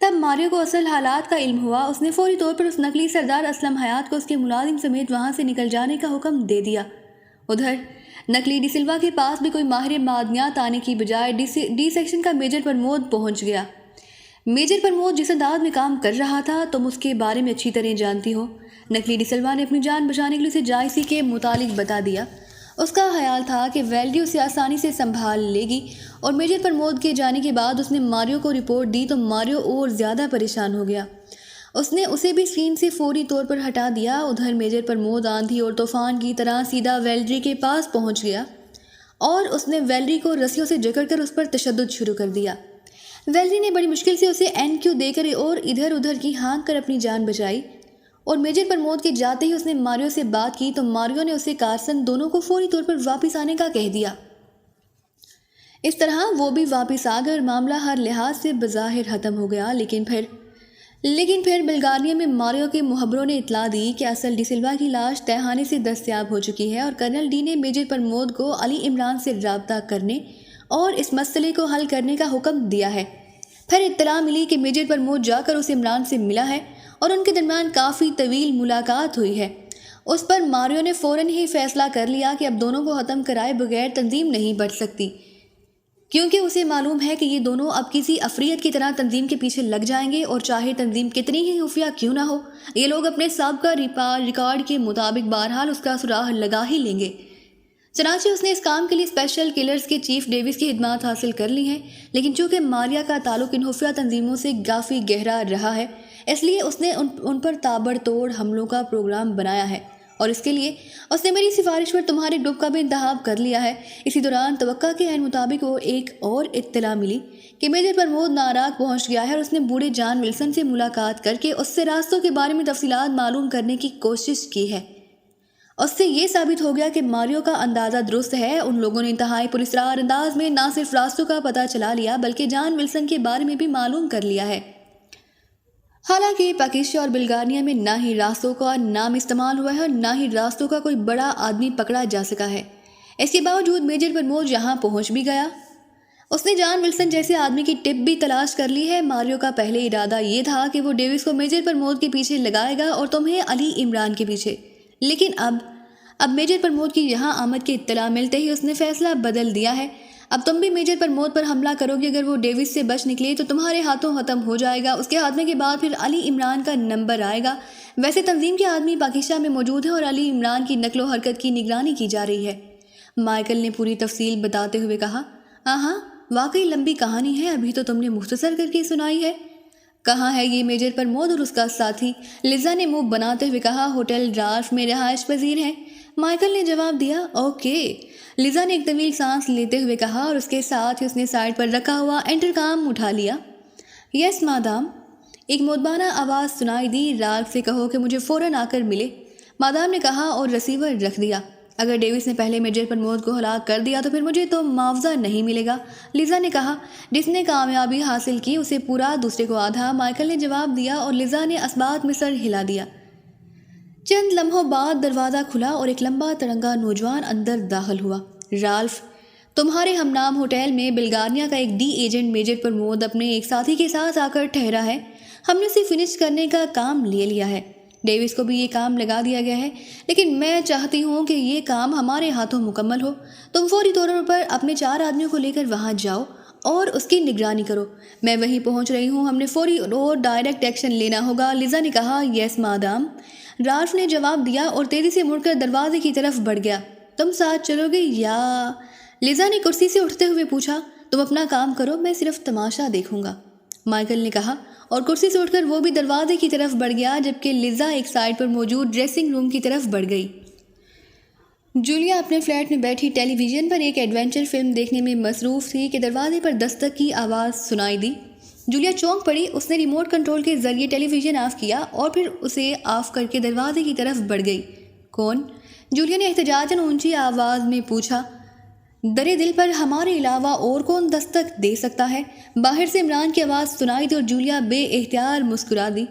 تب ماریو کو اصل حالات کا علم ہوا۔ اس نے فوری طور پر اس نقلی سردار اسلم حیات کو اس کے ملازم سمیت وہاں سے نکل جانے کا حکم دے دیا۔ ادھر نقلی ڈی سلوا کے پاس بھی کوئی ماہر معدنیات آنے کی بجائے ڈی سیکشن کا میجر پرمود پہنچ گیا۔ میجر پرمود جس انداز میں کام کر رہا تھا تم اس کے بارے میں اچھی طرح جانتی ہو۔ نقلی ڈی سلوا نے اپنی جان بچانے کے لیے اسے جائسی کے متعلق بتا دیا۔ اس کا خیال تھا کہ ویلڈی اسے آسانی سے سنبھال لے گی، اور میجر پرمود کے جانے کے بعد اس نے ماریو کو رپورٹ دی تو ماریو اور زیادہ پریشان ہو گیا۔ اس نے اسے بھی اسکرین سے فوری طور پر ہٹا دیا۔ ادھر میجر پرمود آندھی اور طوفان کی طرح سیدھا ویلڈری کے پاس پہنچ گیا اور اس نے ویلڈری کو رسیوں سے جکڑ کر اس پر تشدد شروع کر دیا۔ ویلڈری نے بڑی مشکل سے اسے NQ دے کر اور ادھر ادھر کی ہانک کر اپنی جان بچائی، اور میجر پرمود کے جاتے ہی اس نے ماریو سے بات کی تو ماریو نے اسے کارسن دونوں کو فوری طور پر واپس آنے کا کہہ دیا۔ اس طرح وہ بھی واپس آ گئے اور معاملہ ہر لحاظ سے بظاہر ختم ہو گیا۔ لیکن پھر بلغاریہ میں ماریو کے مخبروں نے اطلاع دی کہ اصل ڈی سلوا کی لاش تہخانے سے دستیاب ہو چکی ہے، اور کرنل ڈی نے میجر پرمود کو علی عمران سے رابطہ کرنے اور اس مسئلے کو حل کرنے کا حکم دیا ہے۔ پھر اطلاع ملی کہ میجر پرمود جا کر اس عمران سے ملا ہے اور ان کے درمیان کافی طویل ملاقات ہوئی ہے۔ اس پر ماریو نے فوراً ہی فیصلہ کر لیا کہ اب دونوں کو ختم کرائے بغیر تنظیم نہیں بڑھ سکتی، کیونکہ اسے معلوم ہے کہ یہ دونوں اب کسی افریت کی طرح تنظیم کے پیچھے لگ جائیں گے، اور چاہے تنظیم کتنی ہی خفیہ کیوں نہ ہو، یہ لوگ اپنے سابقہ ریکارڈ کے مطابق بہرحال اس کا سراغ لگا ہی لیں گے۔ چنانچہ اس نے اس کام کے لیے اسپیشل کلرز کے چیف ڈیوس کی خدمات حاصل کر لی ہیں، لیکن چونکہ ماریا کا تعلق ان خفیہ تنظیموں سے کافی گہرا رہا ہے، اس لیے اس نے ان پر تابڑ توڑ حملوں کا پروگرام بنایا ہے، اور اس کے لیے اس نے میری سفارش پر تمہارے گروپ کا بھی انتخاب کر لیا ہے۔ اسی دوران توقع کے عین مطابق وہ ایک اور اطلاع ملی کہ میجر پرمود ناراض پہنچ گیا ہے، اور اس نے بوڑھے جان ولسن سے ملاقات کر کے اس سے راستوں کے بارے میں تفصیلات معلوم کرنے کی کوشش کی ہے۔ اس سے یہ ثابت ہو گیا کہ ماریو کا اندازہ درست ہے۔ ان لوگوں نے انتہائی پراسرار انداز میں نہ صرف راستوں کا پتہ چلا لیا بلکہ جان ولسن کے بارے میں بھی معلوم کر لیا ہے۔ حالانکہ پاکستان اور بلغاریہ میں نہ ہی راستوں کا نام استعمال ہوا ہے اور نہ ہی راستوں کا کوئی بڑا آدمی پکڑا جا سکا ہے، اس کے باوجود میجر پرمود یہاں پہنچ بھی گیا۔ اس نے جان ولسن جیسے آدمی کی ٹپ بھی تلاش کر لی ہے۔ ماریو کا پہلے ارادہ یہ تھا کہ وہ ڈیوس کو میجر پرمود کے پیچھے لگائے گا اور تمہیں علی عمران کے پیچھے، لیکن اب میجر پرمود کی یہاں آمد کی اطلاع ملتے ہی اس نے فیصلہ بدل دیا ہے۔ اب تم بھی میجر پرمود پر حملہ کرو گے۔ اگر وہ ڈیوس سے بچ نکلے تو تمہارے ہاتھوں ختم ہو جائے گا۔ اس کے خاتمے کے بعد پھر علی عمران کا نمبر آئے گا۔ ویسے تنظیم کے آدمی پاکستان میں موجود ہیں اور علی عمران کی نقل و حرکت کی نگرانی کی جا رہی ہے، مائیکل نے پوری تفصیل بتاتے ہوئے کہا۔ ہاں، واقعی لمبی کہانی ہے، ابھی تو تم نے مختصر کر کے سنائی ہے۔ کہاں ہے یہ میجر پرمود اور اس کا ساتھی؟ لیزا نے منہ بناتے ہوئے کہا۔ ہوٹل رالف میں رہائش پذیر ہیں، مائیکل نے جواب دیا۔ اوکے، لیزا نے ایک طویل سانس لیتے ہوئے کہا، اور اس کے ساتھ ہی اس نے سائڈ پر رکھا ہوا انٹرکام اٹھا لیا۔ یس مادام، ایک مدبانہ آواز سنائی دی۔ رالف سے کہو کہ مجھے فوراً آ کر ملے، مادام نے کہا اور ریسیور رکھ دیا۔ اگر ڈیوس نے پہلے میجر پرمود کو ہلاک کر دیا تو پھر مجھے تو معاوضہ نہیں ملے گا، لیزا نے کہا۔ جس نے کامیابی حاصل کی اسے پورا، دوسرے کو آدھا، مائیکل نے جواب دیا، اور لیزا نے اسبات میں سر ہلا دیا۔ چند لمحوں بعد دروازہ کھلا اور ایک لمبا ترنگا نوجوان اندر داخل ہوا۔ رالف، تمہارے ہم نام ہوٹل میں بلغاریہ کا ایک ڈی ایجنٹ میجر پرمود اپنے ایک ساتھی کے ساتھ آ کر ٹھہرا ہے۔ ہم نے اسے فنش کرنے کا کام لے لیا ہے۔ ڈیوس کو بھی یہ کام لگا دیا گیا ہے، لیکن میں چاہتی ہوں کہ یہ کام ہمارے ہاتھوں مکمل ہو۔ تم فوری طور پر اپنے 4 آدمیوں کو لے کر وہاں جاؤ اور اس کی نگرانی کرو۔ میں وہیں پہنچ رہی ہوں، ہم نے فوری اور ڈائریکٹ ایکشن لینا ہوگا، لیزا نے کہا۔ یس مادام، رالف نے جواب دیا اور تیزی سے مڑ کر دروازے کی طرف بڑھ گیا۔ تم ساتھ چلو گے یا؟ لیزا نے کرسی سے اٹھتے ہوئے پوچھا۔ تم اپنا کام کرو، میں صرف تماشا دیکھوں گا، مائیکل نے کہا، اور کرسی سے اٹھ کر وہ بھی دروازے کی طرف بڑھ گیا، جبکہ لیزا ایک سائڈ پر موجود ڈریسنگ روم کی طرف بڑھ گئی۔ جولیا اپنے فلیٹ میں بیٹھی ٹیلی ویژن پر ایک ایڈونچر فلم دیکھنے میں مصروف تھی کہ دروازے پر دستک کی آواز سنائی دی۔ جولیا چونک پڑی۔ اس نے ریموٹ کنٹرول کے ذریعے ٹیلی ویژن آف کیا اور پھر اسے آف کر کے دروازے کی طرف بڑھ گئی۔ کون؟ جولیا نے احتجاجاً اونچی آواز میں پوچھا۔ درے دل پر ہمارے علاوہ اور کون دستک دے سکتا ہے؟ باہر سے عمران کی آواز سنائی دی اور جولیا بے اختیار مسکرا دی۔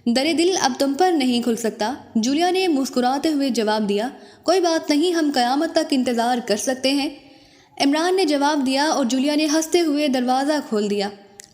درے دل اب تم پر نہیں کھل سکتا، جولیا نے مسکراتے ہوئے جواب دیا۔ کوئی بات نہیں، ہم قیامت تک انتظار کر سکتے ہیں، عمران نے جواب دیا، اور جولیا نے ہنستے ہوئے دروازہ کھول دیا۔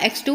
X2,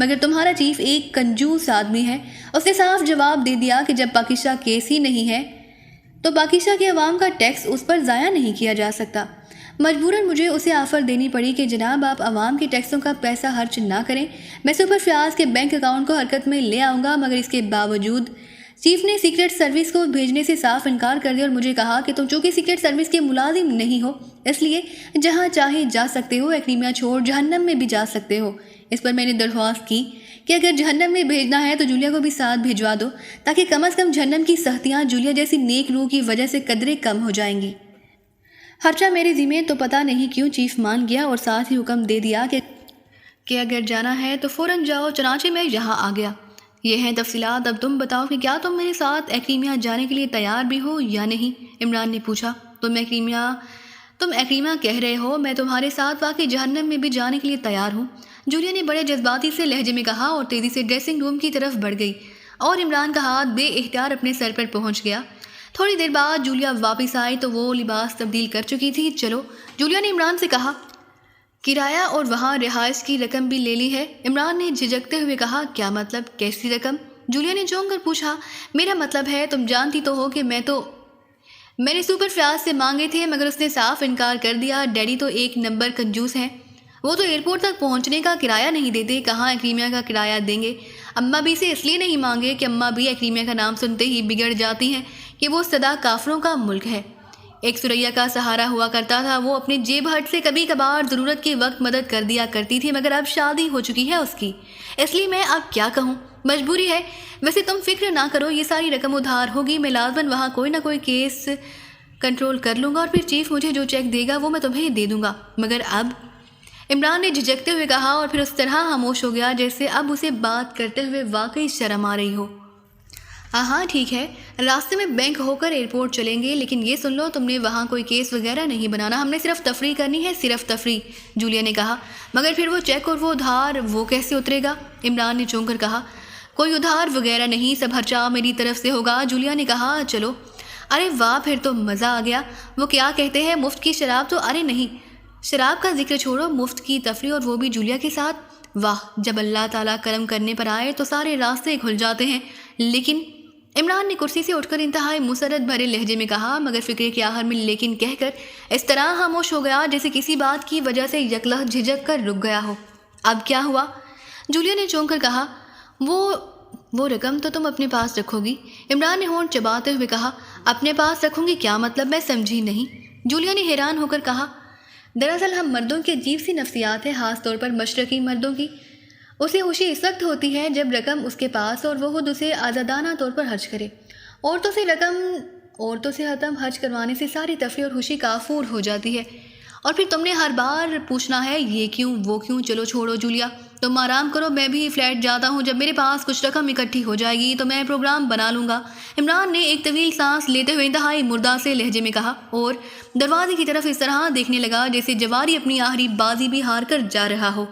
مگر تمہارا چیف ایک کنجوس آدمی ہے۔ اس نے صاف جواب دے دیا کہ جب پاکستان کیس ہی نہیں ہے تو پاکستان کے عوام کا ٹیکس اس پر ضائع نہیں کیا جا سکتا۔ مجبوراً مجھے اسے آفر دینی پڑی کہ جناب آپ عوام کے ٹیکسوں کا پیسہ خرچ نہ کریں، میں سپر فیاض کے بینک اکاؤنٹ کو حرکت میں لے آؤں گا۔ مگر اس کے باوجود چیف نے سیکرٹ سروس کو بھیجنے سے صاف انکار کر دیا اور مجھے کہا کہ تم چونکہ سیکرٹ سروس کے ملازم نہیں ہو اس لیے جہاں چاہے جا سکتے ہو، اکریمیا چھوڑ جہنم میں بھی جا سکتے ہو۔ اس پر میں نے درخواست کی کہ اگر جہنم میں بھیجنا ہے تو جولیا کو بھی ساتھ بھیجوا دو، تاکہ کم از کم جہنم کی سختیاں جولیا جیسی نیک روح کی وجہ سے قدرے کم ہو جائیں گی۔ خرچہ میرے ذمہ تو پتہ نہیں کیوں چیف مان گیا اور ساتھ ہی حکم دے دیا کہ اگر جانا ہے تو فوراً جاؤ۔ چنانچہ میں یہاں آ گیا۔ یہ ہیں تفصیلات، اب تم بتاؤ کہ کیا تم میرے ساتھ اکریمیا جانے کے لیے تیار بھی ہو یا نہیں؟ عمران نے پوچھا۔ تم اکریمیا کہہ رہے ہو، میں تمہارے ساتھ واقعی جہنم میں بھی جانے کے لیے تیار ہوں، جولیا نے بڑے جذباتی سے لہجے میں کہا اور تیزی سے ڈریسنگ روم کی طرف بڑھ گئی اور عمران کا ہاتھ بے اختیار اپنے سر پر پہنچ گیا۔ تھوڑی دیر بعد جولیا واپس آئی تو وہ لباس تبدیل کر چکی تھی۔ چلو، جولیا نے عمران سے کہا۔ کرایہ اور وہاں رہائش کی رقم بھی لے لی ہے؟ عمران نے جھجکتے ہوئے کہا۔ کیا مطلب، کیسی رقم؟ جولیا نے چونک کر پوچھا۔ میرا مطلب ہے تم جانتی تو ہو کہ میں نے سپر فیاض سے مانگے تھے مگر اس نے صاف انکار کر دیا۔ ڈیڈی تو ایک نمبر کنجوس ہیں، وہ تو ایئرپورٹ تک پہنچنے کا کرایہ نہیں دیتے، کہاں اکریمیا کا کرایہ دیں گے۔ اماں بھی سے اس لیے نہیں مانگے کہ اماں بھی اکریمیا کا نام سنتے ہی بگڑ جاتی ہیں کہ وہ صدا کافروں کا ملک ہے۔ ایک سریا کا سہارا ہوا کرتا تھا، وہ اپنے جیب ہٹ سے کبھی کبھار ضرورت کے وقت مدد کر دیا کرتی تھی، مگر اب شادی ہو چکی ہے اس کی، اس لیے میں اب کیا کہوں، مجبوری ہے۔ ویسے تم فکر نہ کرو، یہ ساری رقم ادھار ہوگی، میں لازماً وہاں کوئی نہ کوئی کیس کنٹرول کر لوں گا اور پھر چیف مجھے جو چیک دے گا وہ میں تمہیں دے دوں گا۔ مگر اب، عمران نے جھجکتے ہوئے کہا اور پھر اس طرح خاموش ہو گیا جیسے اب اسے بات کرتے ہوئے واقعی شرم آ رہی ہو۔ ہاں ٹھیک ہے، راستے میں بینک ہو کر ایئرپورٹ چلیں گے، لیکن یہ سن لو تم نے وہاں کوئی کیس وغیرہ نہیں بنانا، ہم نے صرف تفریح کرنی ہے، صرف تفریح، جولیا نے کہا۔ مگر پھر وہ چیک اور وہ ادھار وہ کیسے اترے گا؟ عمران نے چونک کر کہا۔ کوئی ادھار وغیرہ نہیں، سب خرچہ میری طرف سے ہوگا، جولیا نے کہا۔ چلو، ارے واہ، پھر تو مزہ آ گیا۔ وہ کیا کہتے ہیں، مفت کی شراب تو؟ ارے نہیں، شراب کا ذکر چھوڑو، مفت کی تفریح اور وہ بھی جولیا کے ساتھ؟ واہ، جب اللہ تعالیٰ کرم کرنے پر آئے تو سارے راستے کھل جاتے ہیں۔ لیکن عمران نے کرسی سے اٹھ کر انتہائی مسرت بھرے لہجے میں کہا، مگر فکر کے آخر میں لیکن کہہ کر اس طرح خاموش ہو گیا جیسے کسی بات کی وجہ سے یکلخت جھجک کر رک گیا ہو۔ اب کیا ہوا؟ جولیا نے چونک کر کہا۔ وہ رقم تو تم اپنے پاس رکھو گی؟ عمران نے ہونٹ چباتے ہوئے کہا۔ اپنے پاس رکھوں گی کیا مطلب، میں سمجھی نہیں، جولیا نے حیران ہو کر کہا۔ دراصل ہم مردوں کی عجیب سی نفسیات ہے، خاص طور پر مشرقی مردوں کی۔ اسے خوشی اس وقت ہوتی ہے جب رقم اس کے پاس اور وہ خود اسے آزادانہ طور پر خرچ کرے۔ عورتوں سے حتم خرچ کروانے سے ساری تفریح اور خوشی کافور ہو جاتی ہے، اور پھر تم نے ہر بار پوچھنا ہے یہ کیوں وہ کیوں۔ چلو چھوڑو جولیا، تم آرام کرو، میں بھی فلیٹ جاتا ہوں، جب میرے پاس کچھ رقم اکٹھی ہو جائے گی تو میں پروگرام بنا لوں گا۔ عمران نے ایک طویل سانس لیتے ہوئے انتہائی مردہ سے لہجے میں کہا اور دروازے کی طرف اس طرح دیکھنے لگا جیسے جواری اپنی آخری بازی بھی ہار کر جا رہا ہو۔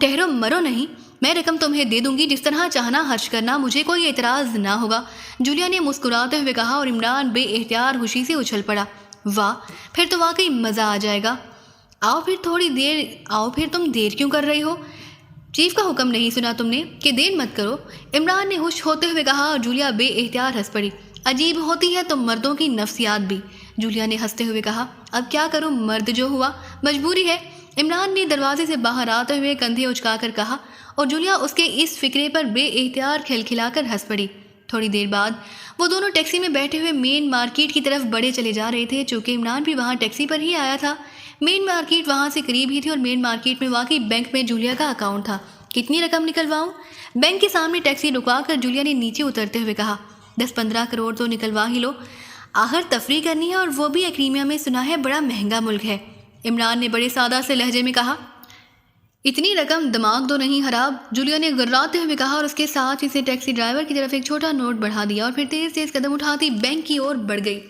ٹھہرو، مرو نہیں، میں رقم تمہیں دے دوں گی، جس طرح چاہنا خرچ کرنا، مجھے کوئی اعتراض نہ ہوگا، جولیا نے مسکراتے ہوئے کہا اور عمران بے اختیار خوشی سے اچھل پڑا۔ واہ، پھر تو واقعی مزہ آ جائے گا۔ آؤ پھر تم دیر کیوں کر رہی ہو؟ چیف کا حکم نہیں سنا تم نے کہ دیر مت کرو، عمران نے خوش ہوتے ہوئے کہا اور جولیا بے اختیار ہنس پڑی۔ عجیب ہوتی ہے تم مردوں کی نفسیات بھی، جولیا نے ہنستے ہوئے کہا۔ اب کیا کروں، مرد جو ہوا، مجبوری ہے، عمران نے دروازے سے باہر آتے ہوئے کندھے اچکا کر کہا اور جولیا اس کے اس فکرے پر بے اختیار کھلکھلا کر ہنس پڑی۔ تھوڑی دیر بعد وہ دونوں ٹیکسی میں بیٹھے ہوئے مین مارکیٹ کی طرف بڑھے چلے جا رہے تھے، چونکہ عمران بھی وہاں ٹیکسی پر ہی آیا تھا۔ مین مارکیٹ وہاں سے قریب ہی تھی اور مین مارکیٹ میں واقعی بینک میں جولیا کا اکاؤنٹ تھا۔ کتنی رقم نکلواؤں؟ بینک کے سامنے ٹیکسی رکوا کر جولیا نے نیچے اترتے ہوئے کہا۔ 10-15 کروڑ تو نکلوا ہی لو، آخر تفریح کرنی ہے، اور وہ بھی اکریمیا میں سنا ہے بڑا مہنگا ملک ہے، عمران نے بڑے سادہ سے لہجے میں کہا۔ اتنی رقم دماغ تو نہیں خراب، جولیا نے گراتے ہوئے کہا اور اس کے ساتھ اسے ٹیکسی ڈرائیور کی طرف ایک چھوٹا نوٹ بڑھا دیا اور پھر تیز تیز قدم اٹھاتی بینک کی اور بڑھ گئی۔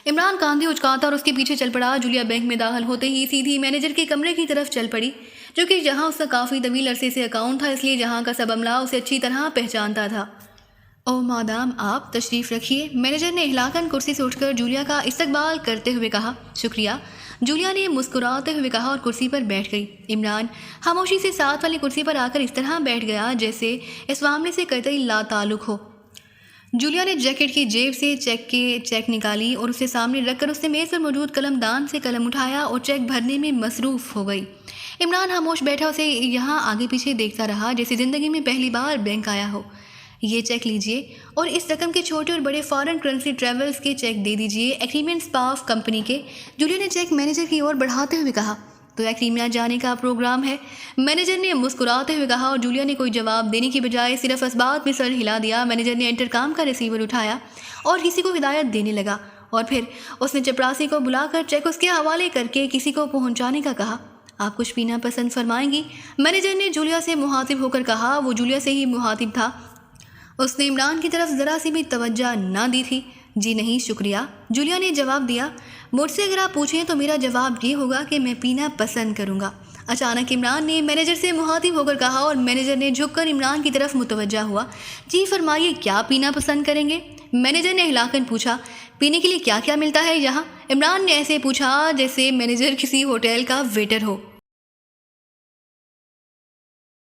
عمران کاندھے اچکاتا اور اس کے پیچھے چل پڑا۔ جولیا بینک میں داخل ہوتے ہی سیدھی مینیجر کے کمرے کی طرف چل پڑی، جو کہ جہاں اس کا کافی طویل عرصے سے اکاؤنٹ تھا، اس لیے جہاں کا سب عملہ اسے اچھی طرح پہچانتا تھا۔ او مادام آپ تشریف رکھیے، مینیجر نے ہلاکن کرسی سے اٹھ کر جولیا کا استقبال کرتے ہوئے کہا۔ شکریہ، جولیا نے مسکراتے ہوئے کہا اور کرسی پر بیٹھ گئی۔ عمران خاموشی سے ساتھ والی کرسی پر آ کر اس طرح بیٹھ گیا جیسے اس معاملے سے قطعی لا تعلق ہو۔ جولیا نے جیکٹ کی جیب سے چیک نکالی اور اسے سامنے رکھ کر اس نے میز پر موجود قلم دان سے قلم اٹھایا اور چیک بھرنے میں مصروف ہو گئی۔ عمران خاموش بیٹھا اسے یہاں آگے پیچھے دیکھتا رہا جیسے زندگی میں پہلی بار بینک آیا ہو۔ یہ چیک لیجئے اور اس رقم کے چھوٹے اور بڑے فارن کرنسی ٹریولز کے چیک دے دیجئے، ایگریمنٹ اسپاف کمپنی کے۔ جولیا نے چیک مینیجر کی اور بڑھاتے ہوئے کہا۔ تو ایگریمنٹ جانے کا پروگرام ہے، مینیجر نے مسکراتے ہوئے کہا اور جولیا نے کوئی جواب دینے کی بجائے صرف اس بات میں سر ہلا دیا۔ مینیجر نے انٹرکام کا ریسیور اٹھایا اور کسی کو ہدایت دینے لگا اور پھر اس نے چپراسی کو بلا کر چیک اس کے حوالے کر کے کسی کو پہنچانے کا کہا۔ آپ کچھ پینا پسند فرمائیں گی؟ مینیجر نے جولیا سے مخاطب ہو کر کہا۔ وہ جولیا سے ہی مخاطب تھا، اس نے عمران کی طرف ذرا سی بھی توجہ نہ دی تھی۔ جی نہیں شکریہ، جولیا نے جواب دیا۔ مجھ سے اگر آپ پوچھیں تو میرا جواب یہ ہوگا کہ میں پینا پسند کروں گا، اچانک عمران نے مینیجر سے مخاطب ہو کر کہا اور مینیجر نے جھک کر عمران کی طرف متوجہ ہوا۔ جی فرمائیے، کیا پینا پسند کریں گے؟ مینیجر نے ہلا کر پوچھا۔ پینے کے لیے کیا کیا ملتا ہے یہاں؟ عمران نے ایسے پوچھا جیسے مینیجر کسی ہوٹل کا ویٹر ہو۔